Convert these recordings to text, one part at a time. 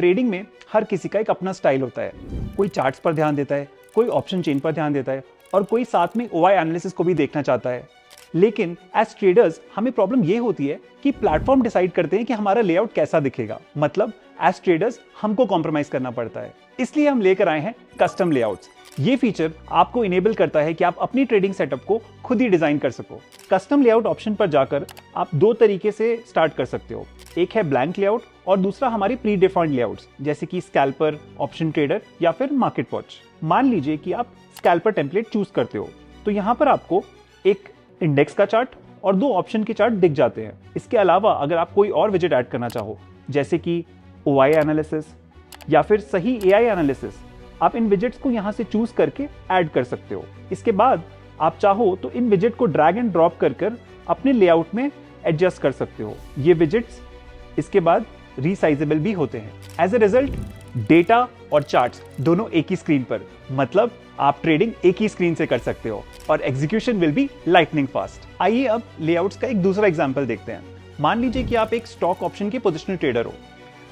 Trading में हर किसी का एक अपना स्टाइल होता है। कोई चार्ट्स पर ध्यान देता है, कोई ऑप्शन चेन पर ध्यान देता है और कोई साथ में ओआई एनालिसिस को भी देखना चाहता है। लेकिन एज ट्रेडर्स हमें प्रॉब्लम ये होती है कि प्लेटफॉर्म डिसाइड करते हैं कि हमारा लेआउट कैसा दिखेगा। मतलब एज ट्रेडर्स हमको कॉम्प्रोमाइज करना पड़ता है। इसलिए हम लेकर आए हैं कस्टम लेआउट्स। ये फीचर आपको इनेबल करता है कि आप अपनी ट्रेडिंग सेटअप को खुद ही डिजाइन कर सको। कस्टम लेआउट ऑप्शन पर जाकर आप दो तरीके से स्टार्ट कर सकते हो। एक है ब्लैंक लेआउट और दूसरा हमारी प्री डिफाइंड लेआउट्स, जैसे कि स्कैल्पर, ऑप्शन ट्रेडर या फिर मार्केट वॉच। मान लीजिए कि आप स्कैल्पर टेम्पलेट चूज करते हो, तो यहाँ पर आपको एक इंडेक्स का चार्ट और दो ऑप्शन के चार्ट दिख जाते हैं। इसके अलावा अगर आप कोई और विजेट ऐड करना चाहो, जैसे कि ओआई एनालिसिस या फिर सही एआई एनालिसिस, आप इन विजेट्स को यहाँ से चूज करके ऐड कर सकते हो। इसके बाद आप चाहो तो इन विजेट को ड्रैग एंड ड्रॉप कर अपने लेआउट में एडजस्ट कर सकते हो। ये विजेट्स इसके बाद रीसाइजेबल भी होते हैं। एज ए रिजल्ट डेटा और चार्ट्स दोनों एक ही स्क्रीन पर, मतलब आप ट्रेडिंग एक ही स्क्रीन से कर सकते हो और execution will be lightning fast. आइए अब लेआउट्स का एक दूसरा एग्जांपल देखते हैं। मान लीजिए कि आप एक स्टॉक ऑप्शन के पोजिशनल ट्रेडर हो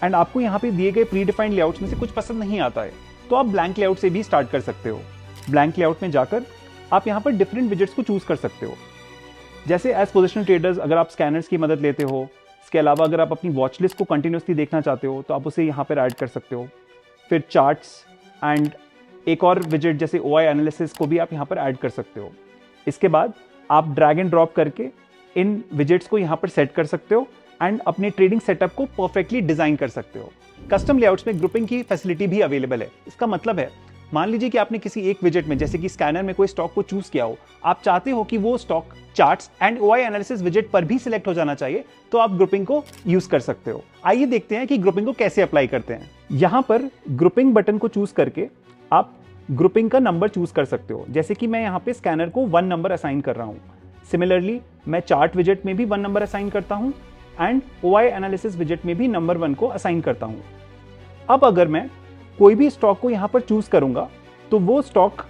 एंड आपको यहाँ पे दिए गए प्री डिफाइंड लेआउट्स में से कुछ पसंद नहीं आता है, तो आप ब्लैंक लेआउट से भी स्टार्ट कर सकते हो। ब्लैंक लेआउट में जाकर आप यहाँ पर डिफरेंट विजेट्स को चूज कर सकते हो। जैसे एज पोजिशनल ट्रेडर्स अगर आप स्कैनर्स की मदद लेते हो, इसके अलावा अगर आप अपनी वॉच लिस्ट को कंटिन्यूसली देखना चाहते हो तो आप उसे यहाँ पर ऐड कर सकते हो। फिर चार्ट्स एंड एक और विजेट जैसे ओआई एनालिसिस को भी आप यहाँ पर ऐड कर सकते हो। इसके बाद आप ड्रैग एंड ड्रॉप करके इन विजेट्स को यहाँ पर सेट कर सकते हो एंड अपने ट्रेडिंग सेटअप को परफेक्टली डिजाइन कर सकते हो। कस्टम लेआउट्स में ग्रुपिंग की फैसिलिटी भी अवेलेबल है। इसका मतलब है, मान लीजिए कि आपने किसी एक विजेट में, जैसे कि स्कैनर में, कोई स्टॉक को चूज किया हो, आप चाहते हो कि वो stock charts and OI analysis विजेट पर भी सिलेक्ट हो जाना चाहिए, तो आप ग्रुपिंग को यूज कर सकते हो। आइए देखते हैं कि ग्रुपिंग को कैसे अप्लाई करते हैं। यहाँ पर ग्रुपिंग बटन को चूज करके आप ग्रुपिंग का नंबर चूज कर सकते हो। जैसे कि मैं यहाँ पे स्कैनर को 1 नंबर असाइन कर रहा हूँ। सिमिलरली मैं चार्ट विजेट में भी 1 नंबर असाइन करता हूँ एंड ओआई एनालिसिस विजेट में भी नंबर 1 को असाइन करता हूँ। अब अगर मैं कोई भी स्टॉक को यहाँ पर चूज करूंगा तो वो stock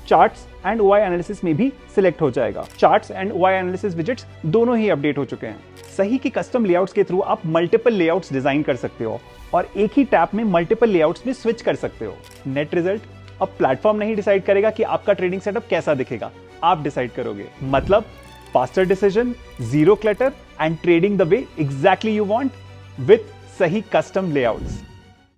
charts and OI analysis में भी सिलेक्ट हो जाएगा। Charts and OI analysis widgets दोनों ही अपडेट हो चुके हैं। सही की कस्टम लेआउट्स के थ्रू आप मल्टीपल लेआउट्स डिजाइन कर सकते हो और एक ही टैप में मल्टीपल लेआउट्स में स्विच कर सकते हो। नेट रिजल्ट, अब प्लेटफॉर्म नहीं डिसाइड करेगा कि आपका ट्रेडिंग सेटअप कैसा दिखेगा, आप डिसाइड करोगे। मतलब faster decision, zero clutter and trading the way exactly you want with सही कस्टम लेआउट्स।